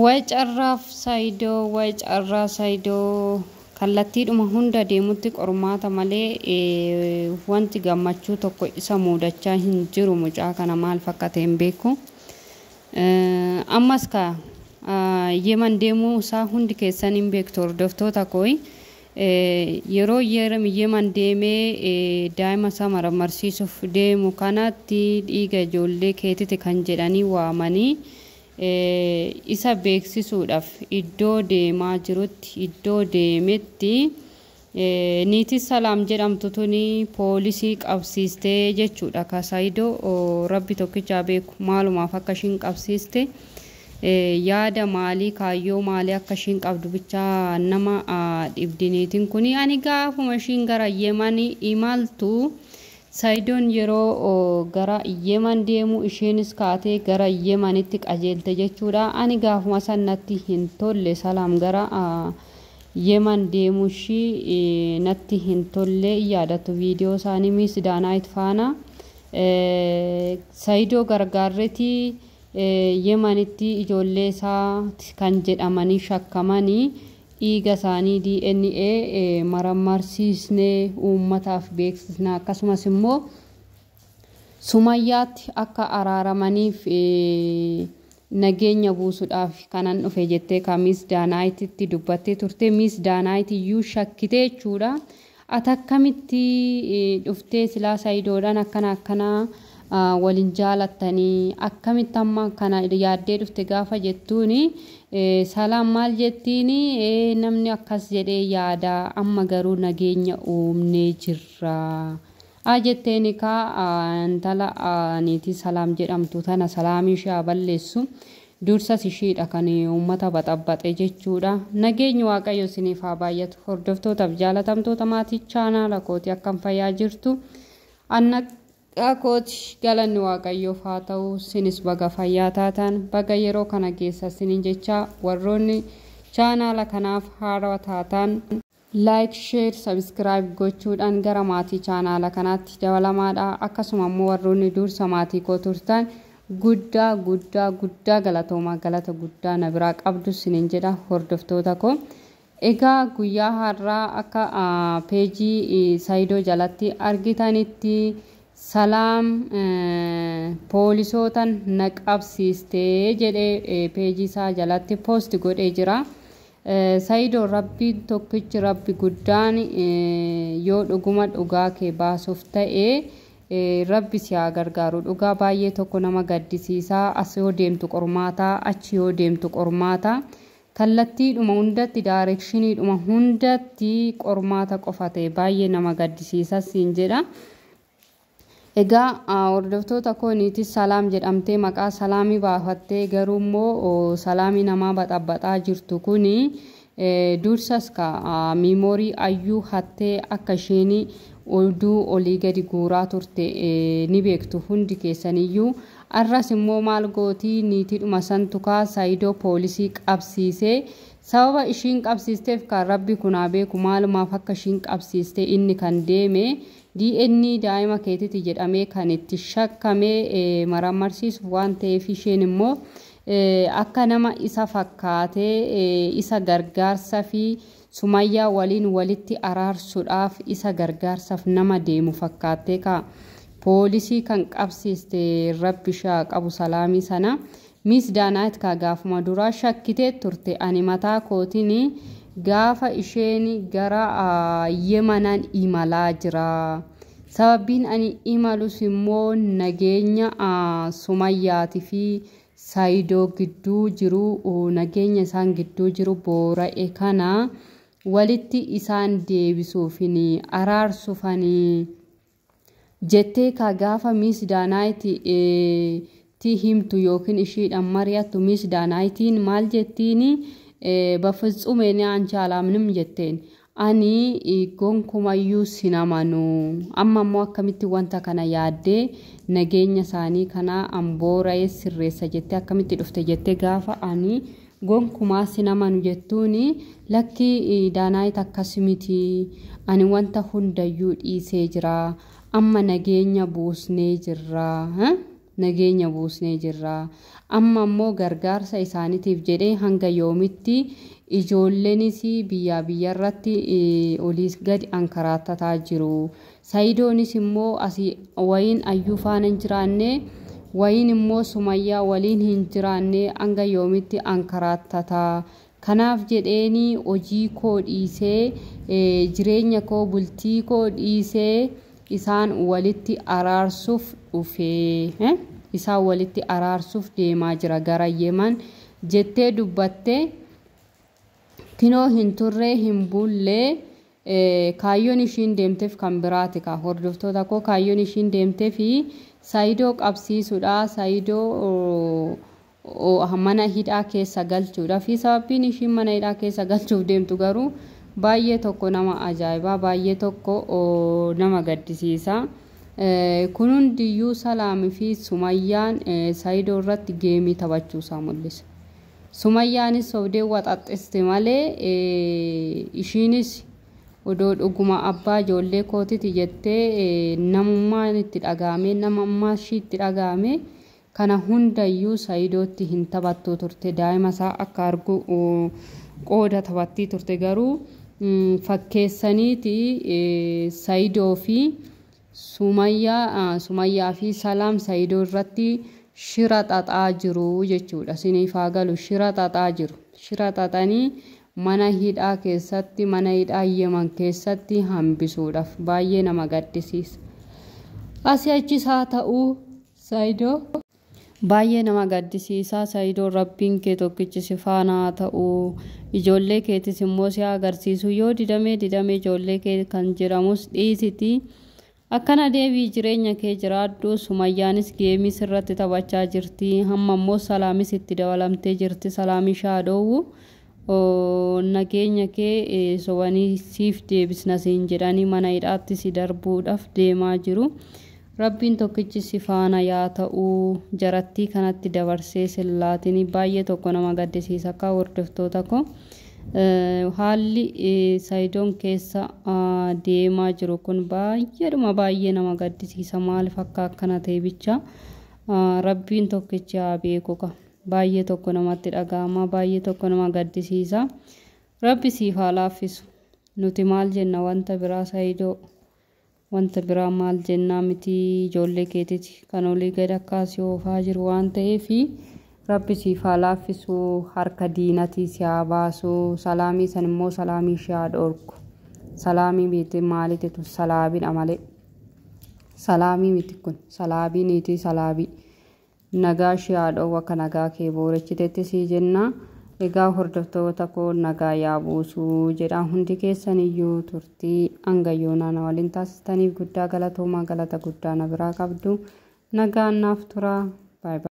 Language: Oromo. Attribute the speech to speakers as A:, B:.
A: Wacarraaf saayidoo wacarraa saayidoo kallattiidhuma hunda deemutti qormaata malee wanti gammachuu tokko isa muudachaa hin jiru. Mucaa kana maal fakkaate hin beeku. Ammas ka yeman deemuu isaa hundi keessan hin beektu hordoftoota kooyi. Yeroo yeman deemee daa'ima isaa mararsiisuuf deemu kanatti dhiiga ijoollee keetiti kan jedhanii waamanii isa beeksisuudhaaf iddoo deemaa jirutti iddoo deemetti niitii Salaam jedhamtu tuni poolisii qabsiistee jechuudha. Ka saayidoo rabbi tokkicha beeku maalumaaf akka ishiin qabsiiste yaada maalii kaayyoo maalii akka ishiin qabdu bicha nama dhibdiniitiin kuni ani gaafuma ishiin gara Yemanii imaltu Saayidon yeroo gara Yeman deemu isheenis kaatee gara Yemanitti qajeelte jechuudha. Ani gaafuma sanatti hin tolle Salaam gara Yeman deemu ishii natti hin tolle yaadatu viidiyoo isaanii Miss Daanaayit faana Saayidoo gargaarreeti Yemanitti ijoollee isaa kan jedhamanii shakkamanii dhiiga isaanii DNA mararsiisnee uummataaf beeksisna akkasumas immoo Sumayyaatti akka araaramaniif nageenya buusuudhaaf kanan dhufe jettee ka Miss Daanaayititti dubbattee turte. Miss Daanaayit iyyuu shakkitee jechuudha. Atakkamitti dhuftee silaa Saayidoodhaan akkana waliin jaalattanii akkamitti amma kana yaaddee dhufte gaafa jettuuni Salaam maal jettiini namni akkas jedhee yaada amma garuu nageenya uumnee jirra jetteeni ka intala niitii Salaam jedhamtu tana Salaamii ishee balleessu dursas ishiidha kan uummata baxabbaxe jechuudha. Nageenyi Waaqayyo isiniif haa baay'atu. Hordoftootaaf jaalatamtoota maatii chaanaala kooti akkam fayyaa jirtu Kooti galanni Waaqayyoof haa ta'u sinis baga fayyaa taatan baga yeroo kana keessa sinin jecha warroonni chaanaala kanaaf haarawaa taatan like share subscribe gochuudhaan gara maatii chaanaala kanaatti dabalamaadha. Akkasuma immoo warroonni dursa maatii koo turtan guddaa galatooma galata guddaa na biraa qabdu sinin jedha hordoftoota koo. Egaa guyyaa har'aa akka peejii Saayidoo jalatti argitanitti Salaam poolisootaan naqabsiistee jedhee peejii isaa jalatti post godhee jira. Saayidoo rabbi tokkichi rabbi guddaan yoo dhuguma dhugaa kee baasuuf ta'ee rabbi si haa gargaaru. Dhugaa baay'ee tokko nama gaddisiisaa. As yoo deemtu qormaataa achi yoo deemtu qormaataa kallattiidhuma hundatti daayireekshiniidhuma hundatti qormaata qofa ta'e baay'ee nama gaddisiisa siin jedha. Egaa hordoftoota koo niitii Salaam jedhamtee maqaa Salaamii baafattee garuu immoo Salaamii namaa baxabbaxaa jirtu kuni dursas ka miimoorii ayyuu hattee akka isheen oduu olii gadi guuraa turte ni beektu hundi keessaniyyuu. Arras immoo maal gootii niitiidhuma santu ka Saayidoo poolisii qabsiisee sababa ishiin qabsiisteef kan rabbi kunaa beeku maalumaaf akka ishiin qabsiiste inni kan deeme DNA daa'ima keetiti jedhamee kan itti shakkamee mararsiisuuf waan ta'eef isheen immoo akka nama isa fakkaatee isa gargaarsa fi Sumayyaa waliin walitti araarsuudhaaf isa gargaarsaaf nama deemu fakkaattee ka poolisii kan qabsiiste rabbi shaa qabu Salaamii sana. Miss Daanaayit ka gaafuma duraa shakkitee turte ani mataa kootiin gaafa isheen gara Yemanaan imalaa jira. Sababiin ani imalus immoo nageenya Sumayyaatii fi Saayidoo gidduu jiru nageenya isaan gidduu jiru boora'e kana walitti isaan deebisuufini araarsuufani jettee ka gaafa Miss Daanaayit ti himtu yookiin ishiidhaan mari'attu Miss Daanaayitiin maal jettiini በፍጹም እኔ አንቺ አላምንም jetteen ani gonkumayyuu sinamanu ammoo akkamitti wanta kana yaaddee nageenya isaanii kana amboora'ee sirreessa jettee akkamitti dhufte jettee gaafa ani gonkumaa sinamanu jettuuni lakki Daanaayit akkasimiti ani wanta hundayyuu dhiisee jira amma nageenya buusnee jirra nageenya buusnee jirra. Amma immoo gargaarsa isaaniitiif jedhee hanga yoomitti ijoolleenis biyyaa biyyarratti oliis gadi ankaraatataa jiru. Saayidoonis immoo asii wayiin ayyuu faana hin jiraanne wayiin immoo Sumayyaa waliin hin jiraanne hanga yoomitti ankaraatataa. Kanaaf jedheeni hojii koo dhiisee jireenya koo bultii koo dhiisee isaan walitti araarsuuf dhufee isaan walitti araarsuuf deemaa jira gara Yemen jettee dubbatte. Kinoo hin turre hin bulle kaayyoon ishiin deemteef kan biraati ka hordoftoota koo kaayyoon ishiin deemteef Saayidoo qabsiisuudha. Saayidoo mana hidhaa keessa galchuudha fi sababbiin ishiin mana hidhaa keessa galchuuf deemtu garuu baay'ee tokko nama ajaa'ibaa baay'ee tokko nama gaddisiisa. Kun hundiyyuu Salaamii fi Sumayyaan Saayidoo irratti geemii taphachuusaa mul'isa. Sumayyaanis sobdee waxaxxiste malee ishiinis odoo dhuguma abbaa ijoollee kootiti jettee namummaan itti dhagaame namummaa ishii itti dhagaame kana hundayyuu Saayidootti hin taphattuu turte. Daa'ima isaa akka argu qooda taphattii turte garuu fakkeessaniiti Saayidoo fi Sumayyaa fi Salaam Saayidoo irratti shira xaxaa jiru jechuudha. Siniif haa galu shira xaxaa jiru. Shira xaxanii mana hidhaa keessatti mana hidhaa Yemen keessatti hambisuudhaaf baay'ee nama gaddisiisa. Asii achis haa ta'u Saayidoo baay'ee nama gaddisiisa. Saayidoo rabbiin kee tokkichi si faana haa ta'u ijoollee keetis immoo si agarsiisu yoo didamee ijoollee kee kan jedhamus dhiisiti. Akkana deebii jireenya kee jiraadhu. Sumayyaanis geemii sirratti taphachaa jirti. Hamma immoo Salaamis itti dabalamtee jirti. Salaamii shaadoowu nageenya kee sobanii siif deebisna siin jedhanii mana hidhaatti si darbuudhaaf deemaa jiru. Rabbiin tokkichi si faana yaa ta'u jarattii kanatti dabarsee sillaatiin baay'ee tokko nama gaddisiisa akka hordoftoota koo. Haalli Saayidoon keessa deemaa jiru kun baay'ee nama gaddisiisa. Maaliif akka akkana ta'e bicha rabbiin tokkichi haa beeku ka baay'ee tokko namatti dhaga'ama baay'ee tokko nama gaddisiisa. Rabbi siif haa laaffisu. Nuti maal jenna wanta biraa Saayidoo wanta biraa maal jennaa miti ijoollee keetiiti kan olii gad akkaasii oofaa jiru waan ta'eef Rabbi siif haa laaffisu. Harka diinatii si haa baasu. Salaamii san immoo Salaamii ishee haa dhorku. Salaamii miti maaliitu salaabiidha malee. Salaamii miti kun salaabii niitii salaabii. Nagaa ishee haa dhowwu akka nagaa kee boorechiteetti sii jenna. Egaa hordoftoota koo nagaa yaa buusu jedha hundi keessan iyyuu turtii hangayyoonaa na waliin taasistaniif guddaa galatoomaa galata guddaa na biraa qabdu. Nagaan naaf tura. Bye bye.